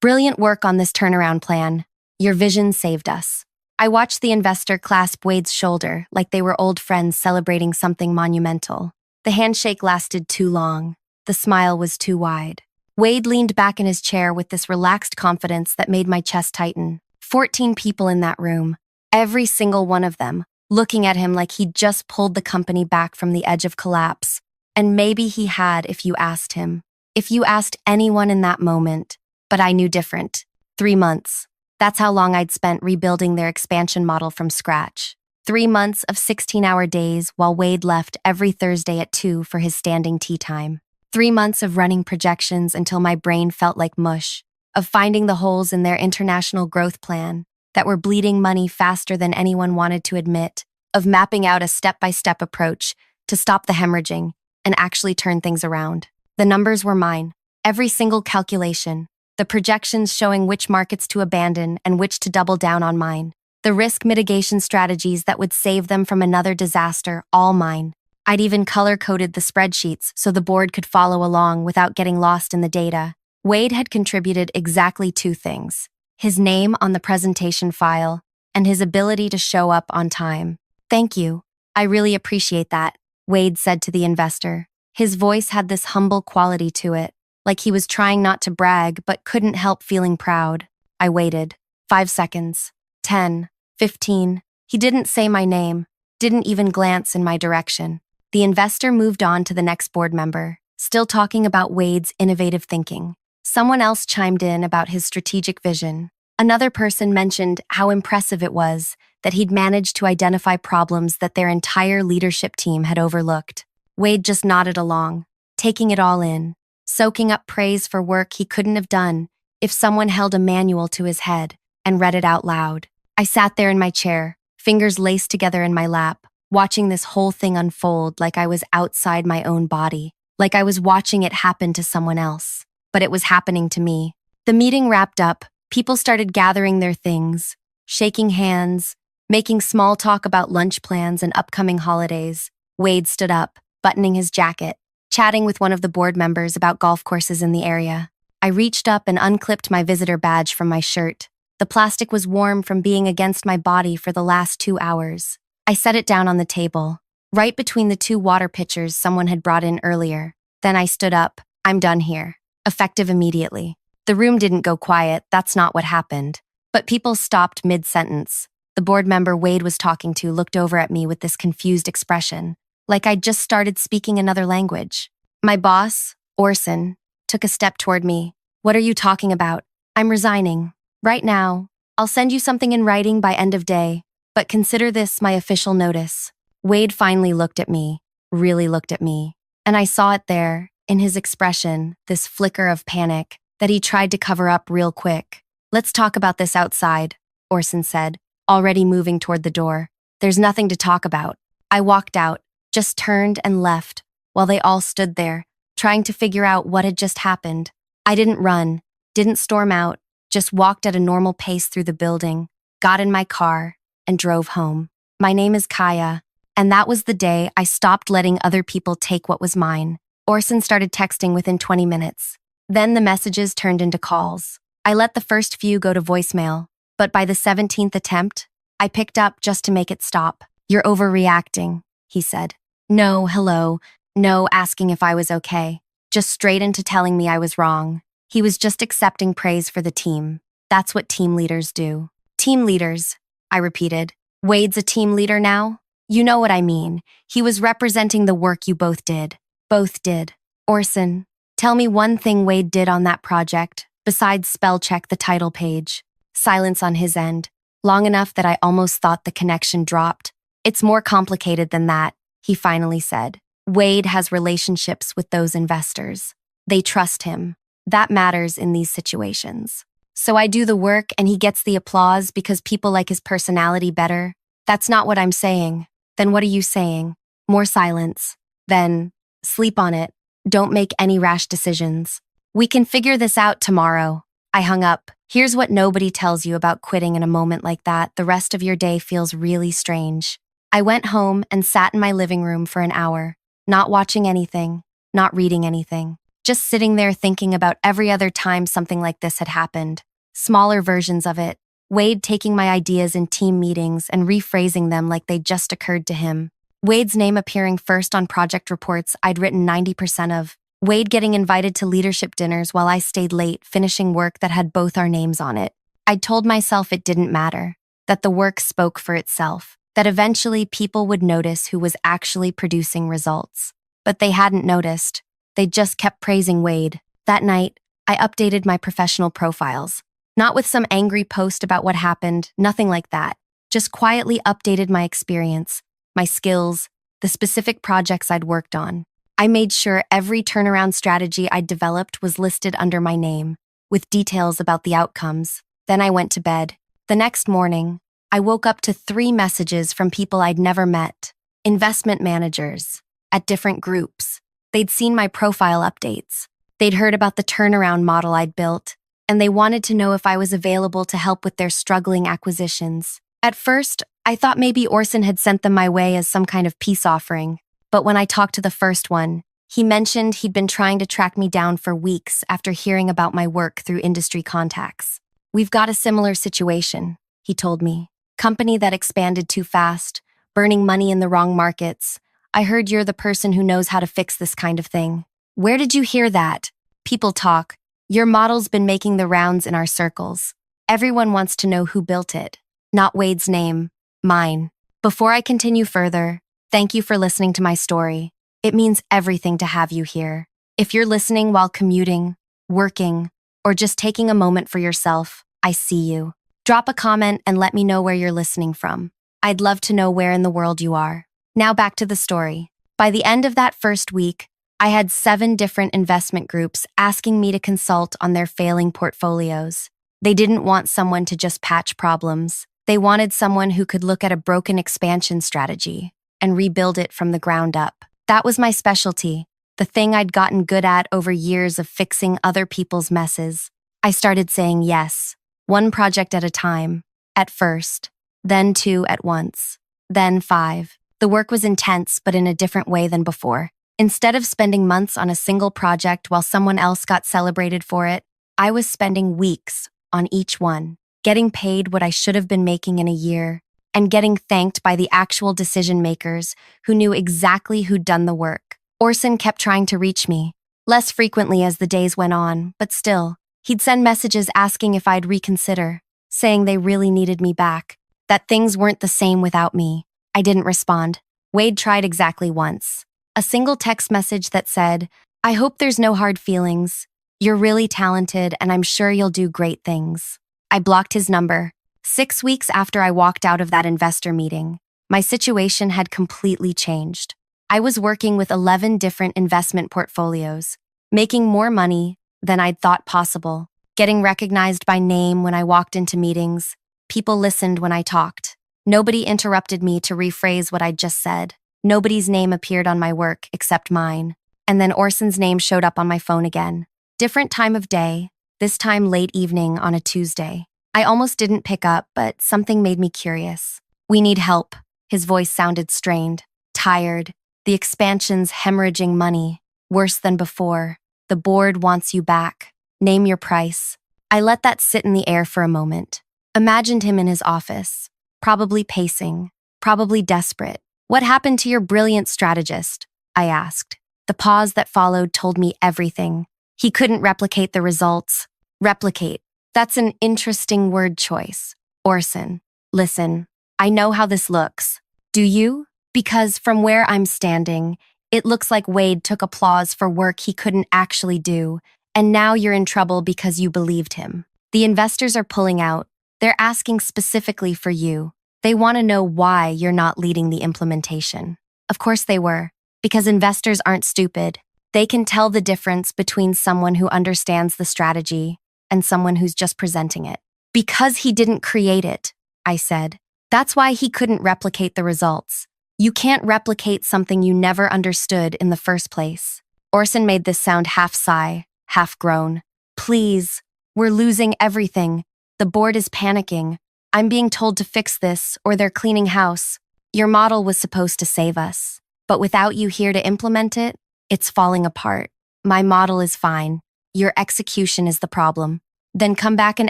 Brilliant work on this turnaround plan. Your vision saved us. I watched the investor clasp Wade's shoulder like they were old friends celebrating something monumental. The handshake lasted too long. The smile was too wide. Wade leaned back in his chair with this relaxed confidence that made my chest tighten. 14 people in that room, every single one of them, looking at him like he'd just pulled the company back from the edge of collapse. And maybe he had if you asked him. If you asked anyone in that moment. But I knew different. 3 months. That's how long I'd spent rebuilding their expansion model from scratch. 3 months of 16-hour days while Wade left every Thursday at 2 for his standing tea time. 3 months of running projections until my brain felt like mush, of finding the holes in their international growth plan that were bleeding money faster than anyone wanted to admit, of mapping out a step-by-step approach to stop the hemorrhaging and actually turn things around. The numbers were mine. Every single calculation. The projections showing which markets to abandon and which to double down on mine. The risk mitigation strategies that would save them from another disaster, all mine. I'd even color-coded the spreadsheets so the board could follow along without getting lost in the data. Wade had contributed exactly 2 things: his name on the presentation file and his ability to show up on time. Thank you. I really appreciate that, Wade said to the investor. His voice had this humble quality to it, like he was trying not to brag but couldn't help feeling proud. I waited. 5 seconds. 10. 15. He didn't say my name, didn't even glance in my direction. The investor moved on to the next board member, still talking about Wade's innovative thinking. Someone else chimed in about his strategic vision. Another person mentioned how impressive it was that he'd managed to identify problems that their entire leadership team had overlooked. Wade just nodded along, taking it all in, soaking up praise for work he couldn't have done if someone held a manual to his head and read it out loud. I sat there in my chair, fingers laced together in my lap, watching this whole thing unfold like I was outside my own body, like I was watching it happen to someone else. But it was happening to me. The meeting wrapped up, people started gathering their things, shaking hands, making small talk about lunch plans and upcoming holidays. Wade stood up, buttoning his jacket, chatting with one of the board members about golf courses in the area. I reached up and unclipped my visitor badge from my shirt. The plastic was warm from being against my body for the last 2 hours. I set it down on the table, right between the 2 water pitchers someone had brought in earlier. Then I stood up. I'm done here. Effective immediately. The room didn't go quiet, that's not what happened. But people stopped mid-sentence. The board member Wade was talking to looked over at me with this confused expression, like I'd just started speaking another language. My boss, Orson, took a step toward me. What are you talking about? I'm resigning. Right now. I'll send you something in writing by end of day, but consider this my official notice. Wade finally looked at me, really looked at me, and I saw it there, in his expression, this flicker of panic that he tried to cover up real quick. Let's talk about this outside, Orson said, already moving toward the door. There's nothing to talk about. I walked out, just turned and left, while they all stood there, trying to figure out what had just happened. I didn't run, didn't storm out, just walked at a normal pace through the building, got in my car, and drove home. My name is Kaya, and that was the day I stopped letting other people take what was mine. Orson started texting within 20 minutes. Then the messages turned into calls. I let the first few go to voicemail, but by the 17th attempt, I picked up just to make it stop. You're overreacting, he said. No, hello, no asking if I was okay. Just straight into telling me I was wrong. He was just accepting praise for the team. That's what team leaders do. Team leaders, I repeated. Wade's a team leader now? You know what I mean. He was representing the work you both did. Both did. Orson, tell me one thing Wade did on that project, besides spell check the title page. Silence on his end, long enough that I almost thought the connection dropped. It's more complicated than that, he finally said. Wade has relationships with those investors. They trust him. That matters in these situations. So I do the work and he gets the applause because people like his personality better? That's not what I'm saying. Then what are you saying? More silence. Then, sleep on it. Don't make any rash decisions. We can figure this out tomorrow. I hung up. Here's what nobody tells you about quitting in a moment like that. The rest of your day feels really strange. I went home and sat in my living room for an hour, not watching anything, not reading anything, just sitting there thinking about every other time something like this had happened. Smaller versions of it. Wade taking my ideas in team meetings and rephrasing them like they just occurred to him. Wade's name appearing first on project reports I'd written 90% of. Wade getting invited to leadership dinners while I stayed late, finishing work that had both our names on it. I'd told myself it didn't matter, that the work spoke for itself, that eventually people would notice who was actually producing results. But they hadn't noticed. They just kept praising Wade. That night, I updated my professional profiles. Not with some angry post about what happened, nothing like that. Just quietly updated my experience, my skills, the specific projects I'd worked on. I made sure every turnaround strategy I'd developed was listed under my name, with details about the outcomes. Then I went to bed. The next morning, I woke up to 3 messages from people I'd never met. Investment managers, at different groups. They'd seen my profile updates. They'd heard about the turnaround model I'd built, and they wanted to know if I was available to help with their struggling acquisitions. At first, I thought maybe Orson had sent them my way as some kind of peace offering. But when I talked to the first one, he mentioned he'd been trying to track me down for weeks after hearing about my work through industry contacts. "We've got a similar situation," he told me. "Company that expanded too fast, burning money in the wrong markets. I heard you're the person who knows how to fix this kind of thing." "Where did you hear that?" "People talk. Your model's been making the rounds in our circles. Everyone wants to know who built it. Not Wade's name, mine." Before I continue further, thank you for listening to my story. It means everything to have you here. If you're listening while commuting, working, or just taking a moment for yourself, I see you. Drop a comment and let me know where you're listening from. I'd love to know where in the world you are. Now back to the story. By the end of that first week, I had 7 different investment groups asking me to consult on their failing portfolios. They didn't want someone to just patch problems. They wanted someone who could look at a broken expansion strategy and rebuild it from the ground up. That was my specialty, the thing I'd gotten good at over years of fixing other people's messes. I started saying yes, 1 project at a time, at first, then 2 at once, then 5. The work was intense, but in a different way than before. Instead of spending months on a single project while someone else got celebrated for it, I was spending weeks on each one, getting paid what I should have been making in a year, and getting thanked by the actual decision makers who knew exactly who'd done the work. Orson kept trying to reach me, less frequently as the days went on, but still, he'd send messages asking if I'd reconsider, saying they really needed me back, that things weren't the same without me. I didn't respond. Wade tried exactly once. A single text message that said, "I hope there's no hard feelings. You're really talented and I'm sure you'll do great things." I blocked his number. 6 weeks after I walked out of that investor meeting, my situation had completely changed. I was working with 11 different investment portfolios, making more money than I'd thought possible, getting recognized by name when I walked into meetings. People listened when I talked. Nobody interrupted me to rephrase what I'd just said. Nobody's name appeared on my work except mine. And then Orson's name showed up on my phone again. Different time of day, this time late evening on a Tuesday. I almost didn't pick up, but something made me curious. "We need help." His voice sounded strained, tired. "The expansion's hemorrhaging money. Worse than before. The board wants you back. Name your price." I let that sit in the air for a moment. Imagined him in his office, probably pacing, probably desperate. "What happened to your brilliant strategist?" I asked. The pause that followed told me everything. He couldn't replicate the results. Replicate. That's an interesting word choice. Orson, listen, I know how this looks. Do you? Because from where I'm standing, it looks like Wade took applause for work he couldn't actually do, and now you're in trouble because you believed him. The investors are pulling out. They're asking specifically for you. They want to know why you're not leading the implementation. Of course they were, because investors aren't stupid. They can tell the difference between someone who understands the strategy and someone who's just presenting it. Because he didn't create it, I said. That's why he couldn't replicate the results. You can't replicate something you never understood in the first place. Orson made this sound half sigh, half groan. Please, we're losing everything. The board is panicking. I'm being told to fix this, or they're cleaning house. Your model was supposed to save us. But without you here to implement it, it's falling apart. My model is fine. Your execution is the problem. Then come back and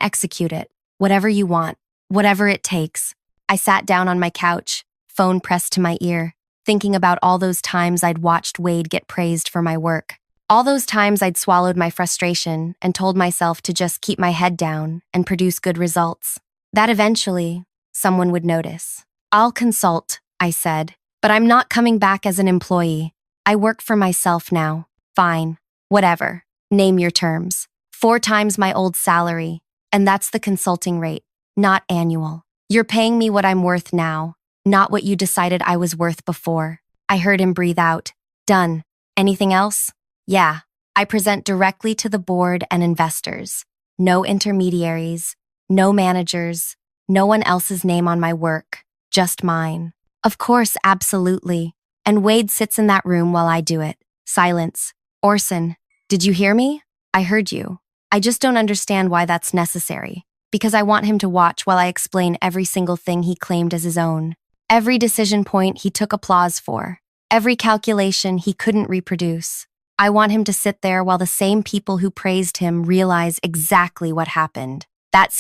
execute it. Whatever you want. Whatever it takes. I sat down on my couch, phone pressed to my ear, thinking about all those times I'd watched Wade get praised for my work. All those times I'd swallowed my frustration and told myself to just keep my head down and produce good results. That eventually, someone would notice. I'll consult, I said, but I'm not coming back as an employee. I work for myself now. Fine. Whatever. Name your terms. 4 times my old salary, and that's the consulting rate, not annual. You're paying me what I'm worth now, not what you decided I was worth before. I heard him breathe out. Done. Anything else? Yeah. I present directly to the board and investors. No intermediaries, no managers, no one else's name on my work, just mine. Of course, absolutely. And Wade sits in that room while I do it. Silence. Orson, did you hear me? I heard you. I just don't understand why that's necessary. Because I want him to watch while I explain every single thing he claimed as his own. Every decision point he took applause for. Every calculation he couldn't reproduce. I want him to sit there while the same people who praised him realize exactly what happened. That's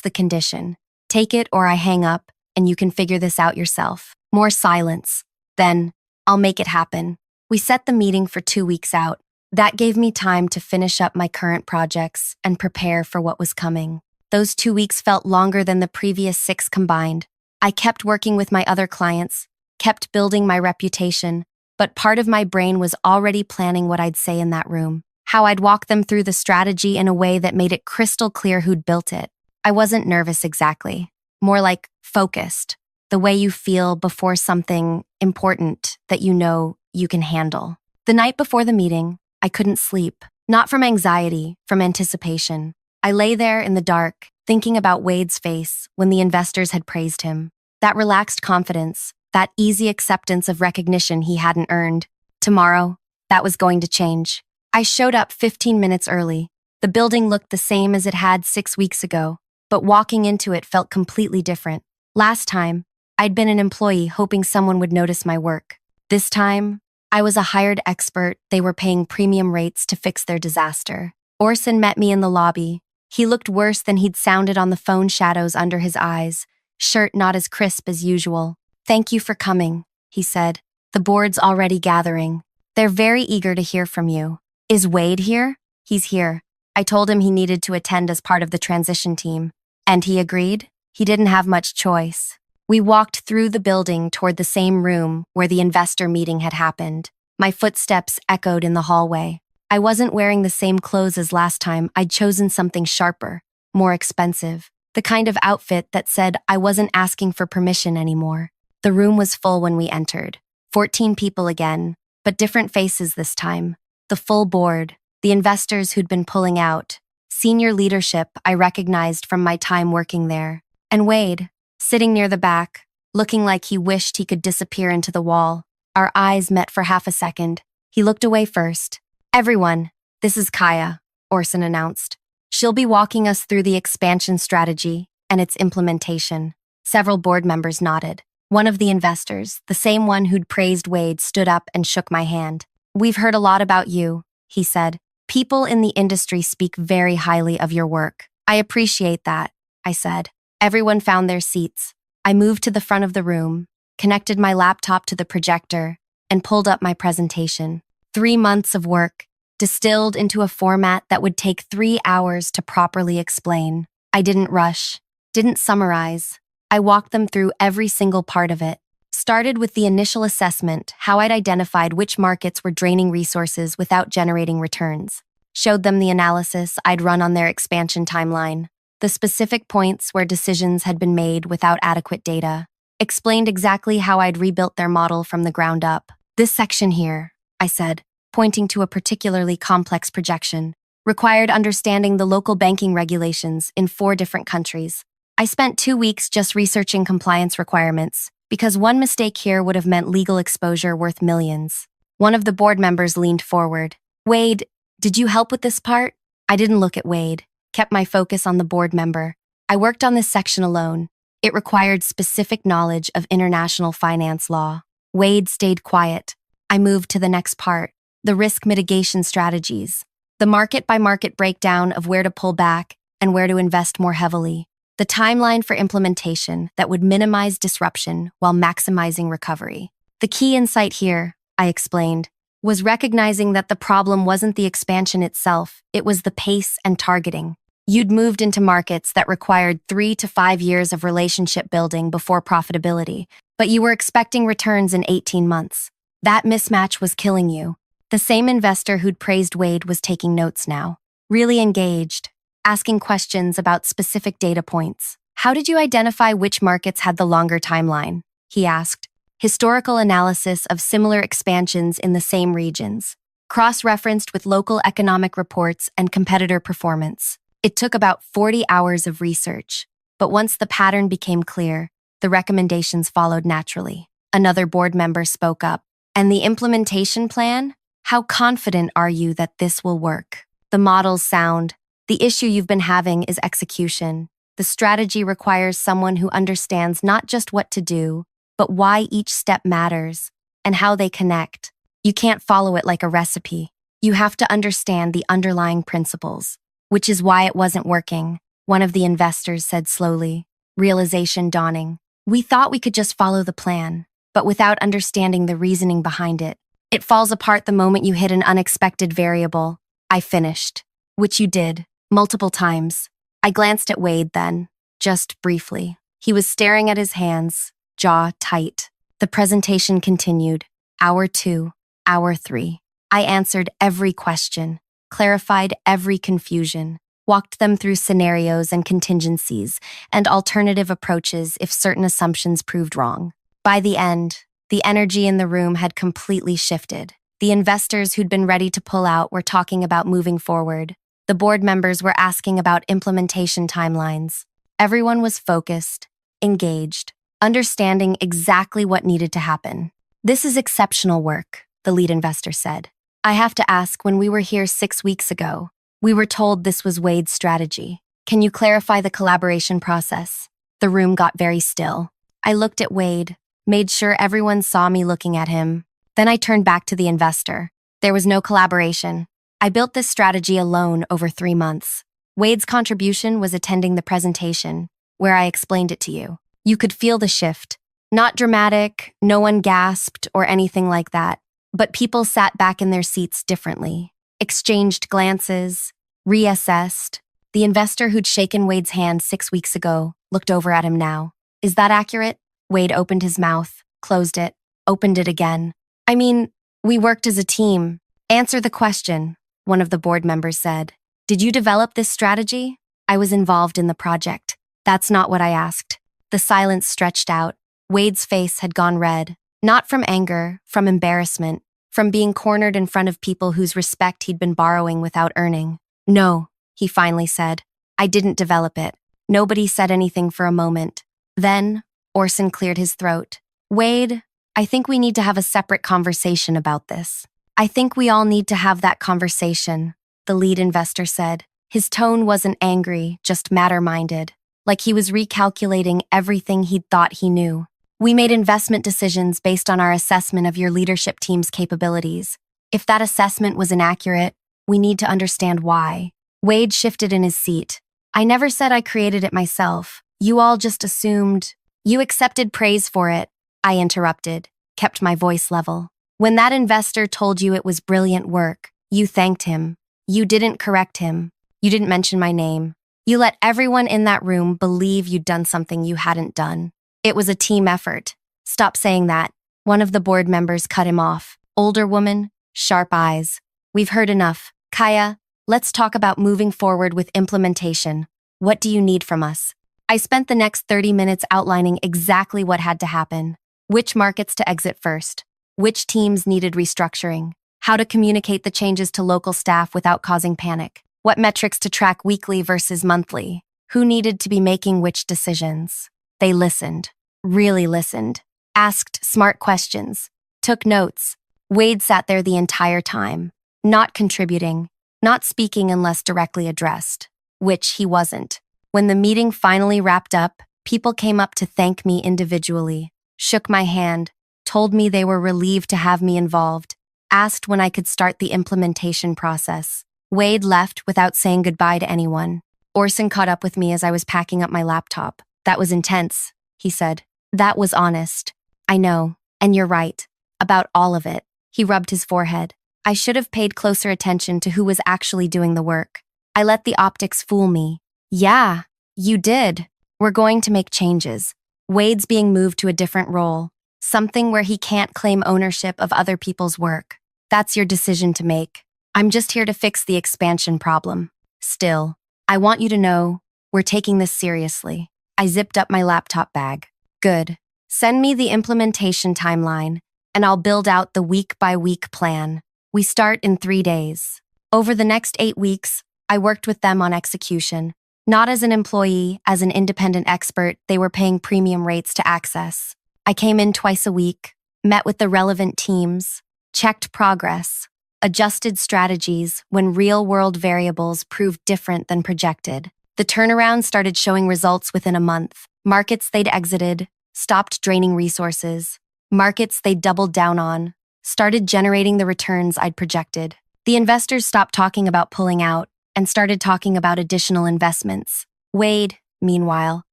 the condition. Take it or I hang up, and you can figure this out yourself. More silence. Then, I'll make it happen. We set the meeting for 2 weeks out. That gave me time to finish up my current projects and prepare for what was coming. Those 2 weeks felt longer than the previous 6 combined. I kept working with my other clients, kept building my reputation, but part of my brain was already planning what I'd say in that room, how I'd walk them through the strategy in a way that made it crystal clear who'd built it. I wasn't nervous exactly, more like focused, the way you feel before something important that you know you can handle. The night before the meeting, I couldn't sleep, not from anxiety, from anticipation. I lay there in the dark, thinking about Wade's face when the investors had praised him. That relaxed confidence, that easy acceptance of recognition he hadn't earned. Tomorrow, that was going to change. I showed up 15 minutes early. The building looked the same as it had 6 weeks ago, but walking into it felt completely different. Last time, I'd been an employee hoping someone would notice my work. This time, I was a hired expert they were paying premium rates to fix their disaster. Orson met me in the lobby. He looked worse than he'd sounded on the phone, shadows under his eyes, shirt not as crisp as usual. Thank you for coming, he said. The board's already gathering. They're very eager to hear from you. Is Wade here? He's here. I told him he needed to attend as part of the transition team. And he agreed? He didn't have much choice. We walked through the building toward the same room where the investor meeting had happened. My footsteps echoed in the hallway. I wasn't wearing the same clothes as last time. I'd chosen something sharper, more expensive. The kind of outfit that said I wasn't asking for permission anymore. The room was full when we entered. 14 people again, but different faces this time. The full board, the investors who'd been pulling out, senior leadership I recognized from my time working there, and Wade, sitting near the back, looking like he wished he could disappear into the wall. Our eyes met for half a second. He looked away first. Everyone, this is Kaya, Orson announced. She'll be walking us through the expansion strategy and its implementation. Several board members nodded. One of the investors, the same one who'd praised Wade, stood up and shook my hand. We've heard a lot about you, he said. People in the industry speak very highly of your work. I appreciate that, I said. Everyone found their seats. I moved to the front of the room, connected my laptop to the projector, and pulled up my presentation. 3 months of work, distilled into a format that would take 3 hours to properly explain. I didn't rush, didn't summarize. I walked them through every single part of it. Started with the initial assessment, how I'd identified which markets were draining resources without generating returns. Showed them the analysis I'd run on their expansion timeline. The specific points where decisions had been made without adequate data. Explained exactly how I'd rebuilt their model from the ground up. This section here, I said, pointing to a particularly complex projection, required understanding the local banking regulations in 4 different countries. I spent 2 weeks just researching compliance requirements, because one mistake here would have meant legal exposure worth millions. One of the board members leaned forward. Wade, did you help with this part? I didn't look at Wade, kept my focus on the board member. I worked on this section alone. It required specific knowledge of international finance law. Wade stayed quiet. I moved to the next part. the risk mitigation strategies, the market-by-market breakdown of where to pull back and where to invest more heavily, the timeline for implementation that would minimize disruption while maximizing recovery. The key insight here, I explained, was recognizing that the problem wasn't the expansion itself, it was the pace and targeting. You'd moved into markets that required 3 to 5 years of relationship building before profitability, but you were expecting returns in 18 months. That mismatch was killing you. The same investor who'd praised Wade was taking notes now, really engaged, asking questions about specific data points. How did you identify which markets had the longer timeline? He asked. Historical analysis of similar expansions in the same regions, cross-referenced with local economic reports and competitor performance. It took about 40 hours of research, but once the pattern became clear, the recommendations followed naturally. Another board member spoke up. And the implementation plan? How confident are you that this will work? The model's sound. The issue you've been having is execution. The strategy requires someone who understands not just what to do, but why each step matters and how they connect. You can't follow it like a recipe. You have to understand the underlying principles, which is why it wasn't working, one of the investors said slowly, realization dawning. We thought we could just follow the plan, but without understanding the reasoning behind it. It falls apart the moment you hit an unexpected variable. I finished, which you did, multiple times. I glanced at Wade then, just briefly. He was staring at his hands, jaw tight. The presentation continued. Hour 2, hour 3. I answered every question, clarified every confusion, walked them through scenarios and contingencies, and alternative approaches if certain assumptions proved wrong. By the end, the energy in the room had completely shifted. The investors who'd been ready to pull out were talking about moving forward. The board members were asking about implementation timelines. Everyone was focused, engaged, understanding exactly what needed to happen. This is exceptional work, the lead investor said. I have to ask, when we were here 6 weeks ago, we were told this was Wade's strategy. Can you clarify the collaboration process? The room got very still. I looked at Wade, made sure everyone saw me looking at him. Then I turned back to the investor. There was no collaboration. I built this strategy alone over 3 months. Wade's contribution was attending the presentation, where I explained it to you. You could feel the shift. Not dramatic, no one gasped or anything like that, but people sat back in their seats differently, exchanged glances, reassessed. The investor who'd shaken Wade's hand 6 weeks ago looked over at him now. Is that accurate? Wade opened his mouth, closed it, opened it again. I mean, we worked as a team. Answer the question, one of the board members said. Did you develop this strategy? I was involved in the project. That's not what I asked. The silence stretched out. Wade's face had gone red. Not from anger, from embarrassment, from being cornered in front of people whose respect he'd been borrowing without earning. No, he finally said. I didn't develop it. Nobody said anything for a moment. Then, Orson cleared his throat. Wade, I think we need to have a separate conversation about this. I think we all need to have that conversation, the lead investor said. His tone wasn't angry, just matter-minded, like he was recalculating everything he'd thought he knew. We made investment decisions based on our assessment of your leadership team's capabilities. If that assessment was inaccurate, we need to understand why. Wade shifted in his seat. I never said I created it myself. You all just assumed. You accepted praise for it, I interrupted, kept my voice level. When that investor told you it was brilliant work, you thanked him. You didn't correct him. You didn't mention my name. You let everyone in that room believe you'd done something you hadn't done. It was a team effort. Stop saying that. One of the board members cut him off. Older woman, sharp eyes. We've heard enough. Kaya, let's talk about moving forward with implementation. What do you need from us? I spent the next 30 minutes outlining exactly what had to happen. Which markets to exit first. Which teams needed restructuring. How to communicate the changes to local staff without causing panic. What metrics to track weekly versus monthly. Who needed to be making which decisions. They listened. Really listened. Asked smart questions. Took notes. Wade sat there the entire time. Not contributing. Not speaking unless directly addressed. Which he wasn't. When the meeting finally wrapped up, people came up to thank me individually, shook my hand, told me they were relieved to have me involved. asked when I could start the implementation process. Wade left without saying goodbye to anyone. Orson caught up with me as I was packing up my laptop. That was intense, he said. That was honest. I know, and you're right. About all of it. He rubbed his forehead. I should have paid closer attention to who was actually doing the work. I let the optics fool me. Yeah, you did. We're going to make changes. Wade's being moved to a different role. Something where he can't claim ownership of other people's work. That's your decision to make. I'm just here to fix the expansion problem. Still, I want you to know, we're taking this seriously. I zipped up my laptop bag. Good. Send me the implementation timeline, and I'll build out the week-by-week plan. We start in 3 days. Over the next 8 weeks, I worked with them on execution. Not as an employee, as an independent expert they were paying premium rates to access. I came in twice a week, met with the relevant teams, checked progress, adjusted strategies when real-world variables proved different than projected. The turnaround started showing results within a month. Markets they'd exited, stopped draining resources. Markets they doubled down on, started generating the returns I'd projected. The investors stopped talking about pulling out and started talking about additional investments. Wade, meanwhile,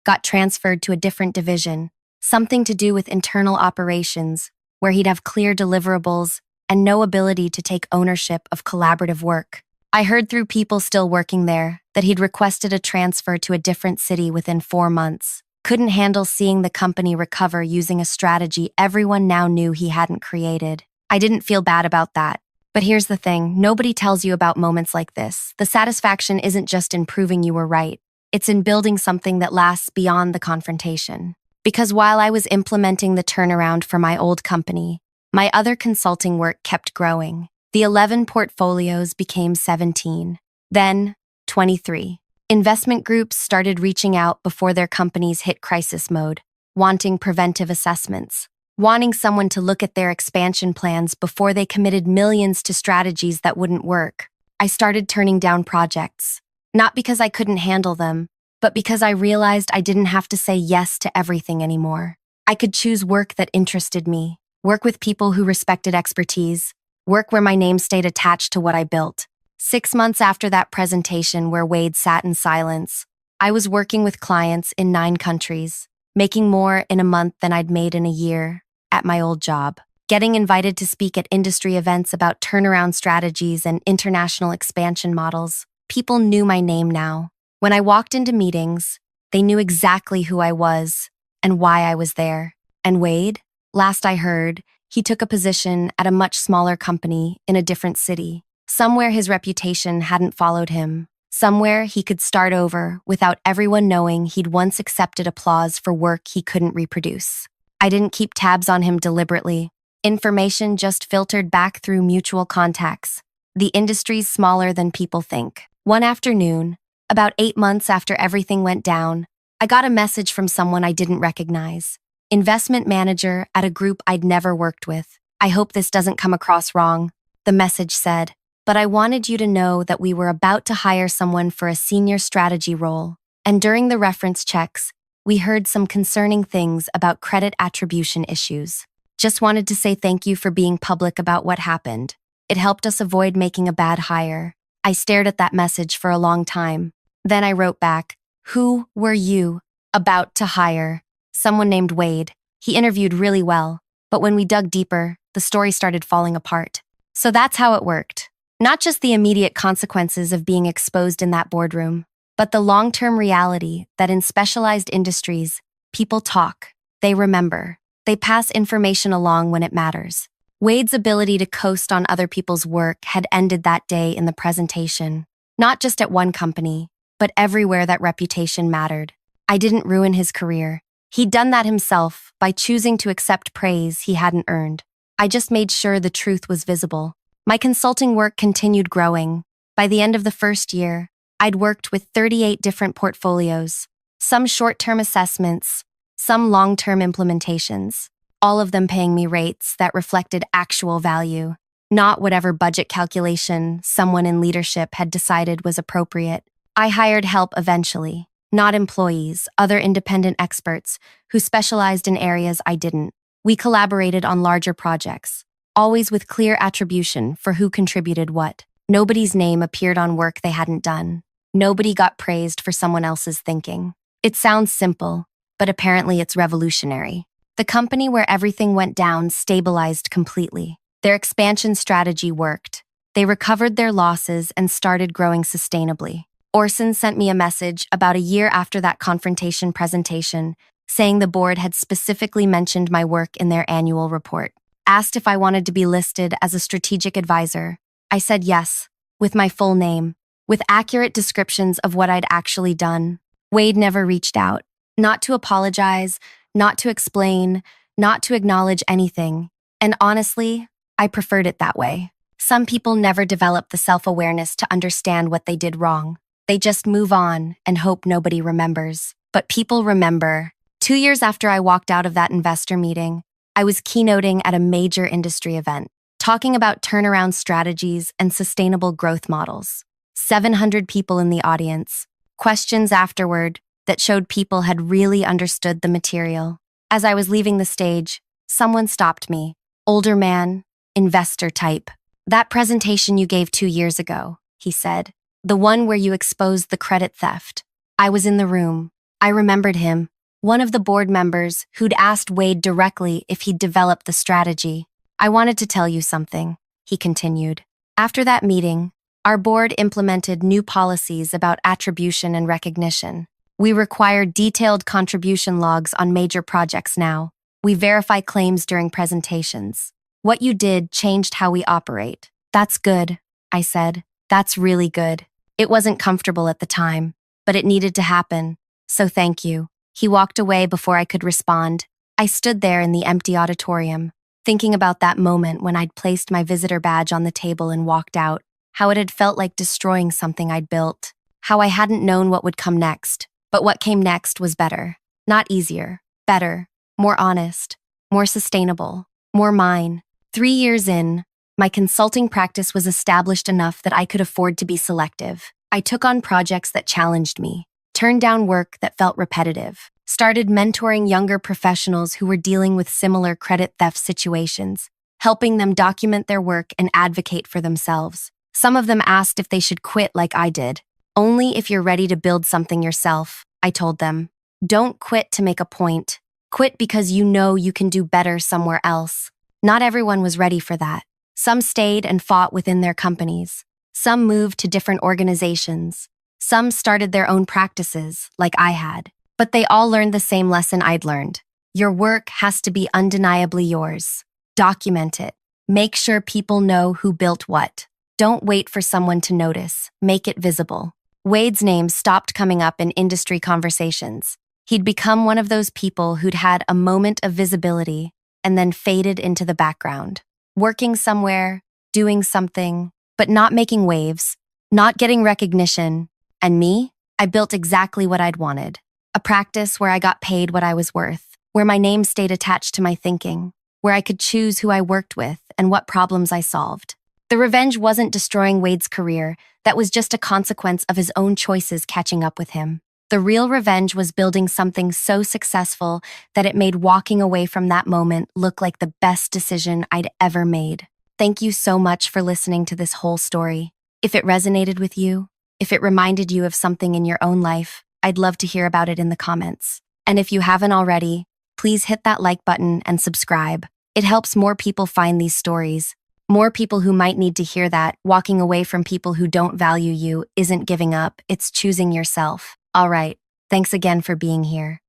got transferred to a different division, something to do with internal operations, where he'd have clear deliverables and no ability to take ownership of collaborative work. I heard through people still working there that he'd requested a transfer to a different city within 4 months. Couldn't handle seeing the company recover using a strategy everyone now knew he hadn't created. I didn't feel bad about that. But here's the thing, nobody tells you about moments like this. The satisfaction isn't just in proving you were right. It's in building something that lasts beyond the confrontation. Because while I was implementing the turnaround for my old company, my other consulting work kept growing. The 11 portfolios became 17. Then, 23. Investment groups started reaching out before their companies hit crisis mode, wanting preventive assessments, wanting someone to look at their expansion plans before they committed millions to strategies that wouldn't work. I started turning down projects, not because I couldn't handle them, but because I realized I didn't have to say yes to everything anymore. I could choose work that interested me, work with people who respected expertise, work where my name stayed attached to what I built. 6 months after that presentation where Wade sat in silence, I was working with clients in 9 countries, making more in a month than I'd made in a year at my old job, getting invited to speak at industry events about turnaround strategies and international expansion models. People knew my name now. When I walked into meetings, they knew exactly who I was and why I was there. And Wade, last I heard, he took a position at a much smaller company in a different city. Somewhere his reputation hadn't followed him. Somewhere he could start over without everyone knowing he'd once accepted applause for work he couldn't reproduce. I didn't keep tabs on him deliberately. Information just filtered back through mutual contacts. The industry's smaller than people think. One afternoon, about 8 months after everything went down, I got a message from someone I didn't recognize. Investment manager at a group I'd never worked with. I hope this doesn't come across wrong, the message said. But I wanted you to know that we were about to hire someone for a senior strategy role. And during the reference checks, we heard some concerning things about credit attribution issues. Just wanted to say thank you for being public about what happened. It helped us avoid making a bad hire. I stared at that message for a long time. Then I wrote back, "Who were you about to hire?" Someone named Wade. He interviewed really well, but when we dug deeper, the story started falling apart. So that's how it worked. Not just the immediate consequences of being exposed in that boardroom, but the long-term reality that in specialized industries, people talk, they remember, they pass information along when it matters. Wade's ability to coast on other people's work had ended that day in the presentation, not just at one company, but everywhere that reputation mattered. I didn't ruin his career. He'd done that himself by choosing to accept praise he hadn't earned. I just made sure the truth was visible. My consulting work continued growing. By the end of the first year, I'd worked with 38 different portfolios, some short-term assessments, some long-term implementations, all of them paying me rates that reflected actual value, not whatever budget calculation someone in leadership had decided was appropriate. I hired help eventually, not employees, other independent experts who specialized in areas I didn't. We collaborated on larger projects, always with clear attribution for who contributed what. Nobody's name appeared on work they hadn't done. Nobody got praised for someone else's thinking. It sounds simple, but apparently it's revolutionary. The company where everything went down stabilized completely. Their expansion strategy worked. They recovered their losses and started growing sustainably. Orson sent me a message about a year after that confrontation presentation, saying the board had specifically mentioned my work in their annual report. Asked if I wanted to be listed as a strategic advisor. I said yes, with my full name, with accurate descriptions of what I'd actually done. Wade never reached out, not to apologize, not to explain, not to acknowledge anything. And honestly, I preferred it that way. Some people never develop the self-awareness to understand what they did wrong. They just move on and hope nobody remembers. But people remember. 2 years after I walked out of that investor meeting, I was keynoting at a major industry event, talking about turnaround strategies and sustainable growth models. 700 people in the audience. Questions afterward that showed people had really understood the material. As I was leaving the stage, someone stopped me. Older man, investor type. That presentation you gave 2 years ago, he said. The one where you exposed the credit theft. I was in the room. I remembered him. One of the board members who'd asked Wade directly if he'd developed the strategy. I wanted to tell you something, he continued. After that meeting, our board implemented new policies about attribution and recognition. We require detailed contribution logs on major projects now. We verify claims during presentations. What you did changed how we operate. That's good, I said. That's really good. It wasn't comfortable at the time, but it needed to happen. So thank you. He walked away before I could respond. I stood there in the empty auditorium, thinking about that moment when I'd placed my visitor badge on the table and walked out, how it had felt like destroying something I'd built, how I hadn't known what would come next, but what came next was better. Not easier, better, more honest, more sustainable, more mine. 3 years in, my consulting practice was established enough that I could afford to be selective. I took on projects that challenged me, turned down work that felt repetitive, started mentoring younger professionals who were dealing with similar credit theft situations, helping them document their work and advocate for themselves. Some of them asked if they should quit like I did. Only if you're ready to build something yourself, I told them. Don't quit to make a point. Quit because you know you can do better somewhere else. Not everyone was ready for that. Some stayed and fought within their companies. Some moved to different organizations. Some started their own practices, like I had. But they all learned the same lesson I'd learned. Your work has to be undeniably yours. Document it. Make sure people know who built what. Don't wait for someone to notice. Make it visible. Wade's name stopped coming up in industry conversations. He'd become one of those people who'd had a moment of visibility and then faded into the background. Working somewhere, doing something, but not making waves, not getting recognition. And me? I built exactly what I'd wanted. A practice where I got paid what I was worth, where my name stayed attached to my thinking, where I could choose who I worked with and what problems I solved. The revenge wasn't destroying Wade's career. That was just a consequence of his own choices catching up with him. The real revenge was building something so successful that it made walking away from that moment look like the best decision I'd ever made. Thank you so much for listening to this whole story. If it resonated with you, if it reminded you of something in your own life, I'd love to hear about it in the comments. And if you haven't already, please hit that like button and subscribe. It helps more people find these stories. More people who might need to hear that walking away from people who don't value you isn't giving up, it's choosing yourself. All right, thanks again for being here.